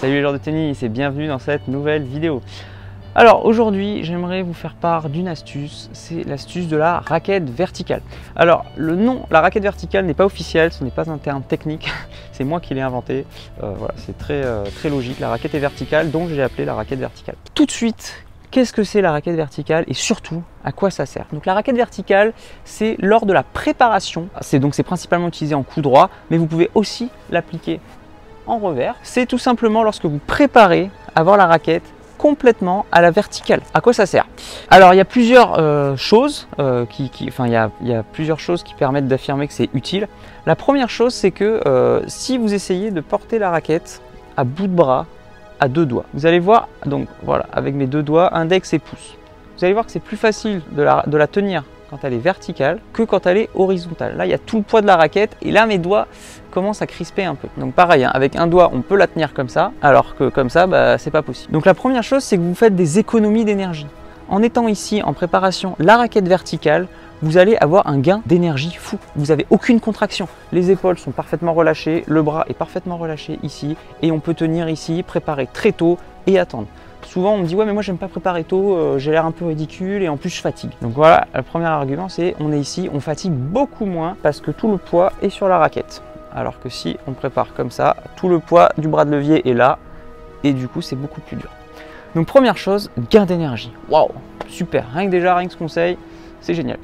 Salut les joueurs de tennis et bienvenue dans cette nouvelle vidéo. Alors aujourd'hui j'aimerais vous faire part d'une astuce, c'est l'astuce de la raquette verticale. Alors le nom, la raquette verticale n'est pas officiel, ce n'est pas un terme technique, c'est moi qui l'ai inventé. Voilà, c'est très logique, la raquette est verticale donc j'ai appelé la raquette verticale. Tout de suite, qu'est-ce que c'est la raquette verticale et surtout à quoi ça sert? Donc la raquette verticale, c'est lors de la préparation, c'est principalement utilisé en coup droit, mais vous pouvez aussi l'appliquer en revers. C'est tout simplement lorsque vous préparez à avoir la raquette complètement à la verticale. À quoi ça sert? Alors il y a plusieurs choses il y a plusieurs choses qui permettent d'affirmer que c'est utile. La première chose, c'est que si vous essayez de porter la raquette à bout de bras, à deux doigts, vous allez voir, donc voilà, avec mes deux doigts, index et pouce, vous allez voir que c'est plus facile de la tenir quand elle est verticale que quand elle est horizontale. Là, il y a tout le poids de la raquette et là, mes doigts commencent à crisper un peu. Donc pareil, hein, avec un doigt, on peut la tenir comme ça, alors que comme ça, c'est pas possible. Donc la première chose, c'est que vous faites des économies d'énergie. En étant ici en préparation, la raquette verticale, vous allez avoir un gain d'énergie fou. Vous n'avez aucune contraction. Les épaules sont parfaitement relâchées, le bras est parfaitement relâché ici et on peut tenir ici, préparer très tôt et attendre. Souvent on me dit ouais mais moi j'aime pas préparer tôt, j'ai l'air un peu ridicule et en plus je fatigue. Donc voilà, le premier argument c'est on est ici, on fatigue beaucoup moins parce que tout le poids est sur la raquette. Alors que si on prépare comme ça, tout le poids du bras de levier est là et du coup c'est beaucoup plus dur. Donc première chose, gain d'énergie. Waouh, super, rien que ce conseil, c'est génial.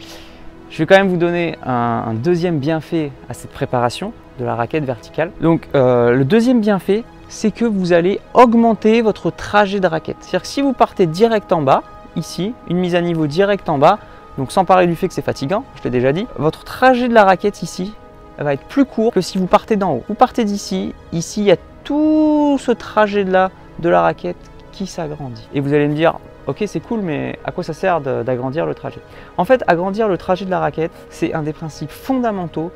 Je vais quand même vous donner un deuxième bienfait à cette préparation de la raquette verticale. Donc le deuxième bienfait, c'est que vous allez augmenter votre trajet de raquette. C'est-à-dire que si vous partez direct en bas, ici, une mise à niveau direct en bas, donc sans parler du fait que c'est fatigant, je l'ai déjà dit, votre trajet de la raquette ici va être plus court que si vous partez d'en haut. Vous partez d'ici, ici il y a tout ce trajet-là de la raquette qui s'agrandit. Et vous allez me dire, ok c'est cool, mais à quoi ça sert d'agrandir le trajet? En fait, agrandir le trajet de la raquette, c'est un des principes fondamentaux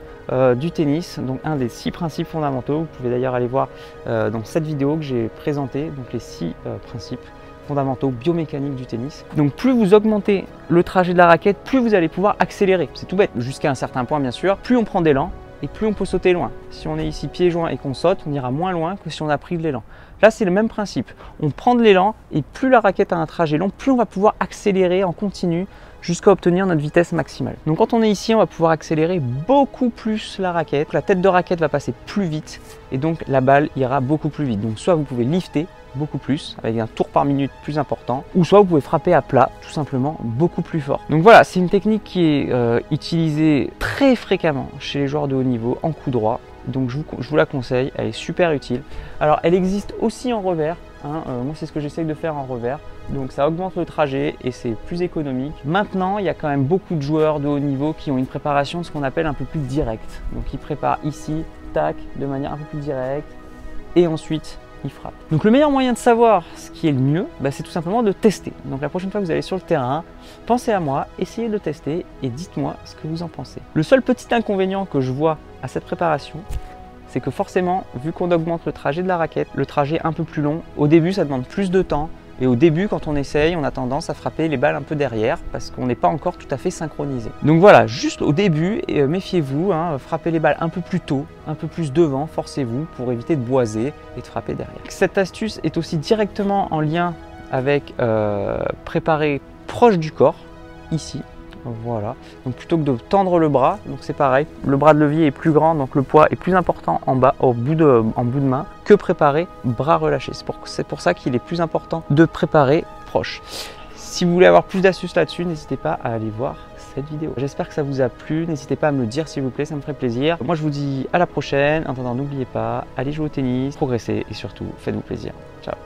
du tennis, donc un des 6 principes fondamentaux. Vous pouvez d'ailleurs aller voir dans cette vidéo que j'ai présentée, donc les 6 principes fondamentaux biomécaniques du tennis. Donc plus vous augmentez le trajet de la raquette, plus vous allez pouvoir accélérer. C'est tout bête, jusqu'à un certain point bien sûr. Plus on prend d'élan et plus on peut sauter loin. Si on est ici pieds joints et qu'on saute, on ira moins loin que si on a pris de l'élan. Là, c'est le même principe. On prend de l'élan et plus la raquette a un trajet long, plus on va pouvoir accélérer en continu jusqu'à obtenir notre vitesse maximale. Donc quand on est ici, on va pouvoir accélérer beaucoup plus la raquette. La tête de raquette va passer plus vite et donc la balle ira beaucoup plus vite. Donc soit vous pouvez lifter beaucoup plus, avec un tour par minute plus important, ou soit vous pouvez frapper à plat, tout simplement beaucoup plus fort. Donc voilà, c'est une technique qui est utilisée très fréquemment chez les joueurs de haut niveau en coup droit. Donc je vous la conseille, elle est super utile. Alors elle existe aussi en revers, hein, moi c'est ce que j'essaye de faire en revers, donc ça augmente le trajet et c'est plus économique. Maintenant il y a quand même beaucoup de joueurs de haut niveau qui ont une préparation de ce qu'on appelle un peu plus directe. Donc ils préparent ici, tac, de manière un peu plus directe et ensuite ils frappent. Donc le meilleur moyen de savoir ce qui est le mieux, c'est tout simplement de tester. Donc la prochaine fois que vous allez sur le terrain, pensez à moi, essayez de tester et dites-moi ce que vous en pensez. Le seul petit inconvénient que je vois à cette préparation, c'est que forcément, vu qu'on augmente le trajet de la raquette, le trajet est un peu plus long, au début ça demande plus de temps et au début quand on essaye, on a tendance à frapper les balles un peu derrière parce qu'on n'est pas encore tout à fait synchronisé. Donc voilà, juste au début, méfiez-vous, hein, frappez les balles un peu plus tôt, un peu plus devant, forcez-vous pour éviter de boiser et de frapper derrière. Cette astuce est aussi directement en lien avec préparer proche du corps, ici. Voilà, donc plutôt que de tendre le bras, donc c'est pareil, le bras de levier est plus grand, donc le poids est plus important en bas, en bout de main, que préparer bras relâchés. C'est pour ça qu'il est plus important de préparer proche. Si vous voulez avoir plus d'astuces là-dessus, n'hésitez pas à aller voir cette vidéo. J'espère que ça vous a plu, n'hésitez pas à me le dire s'il vous plaît, ça me ferait plaisir. Moi je vous dis à la prochaine, en attendant n'oubliez pas, allez jouer au tennis, progressez et surtout faites-vous plaisir. Ciao.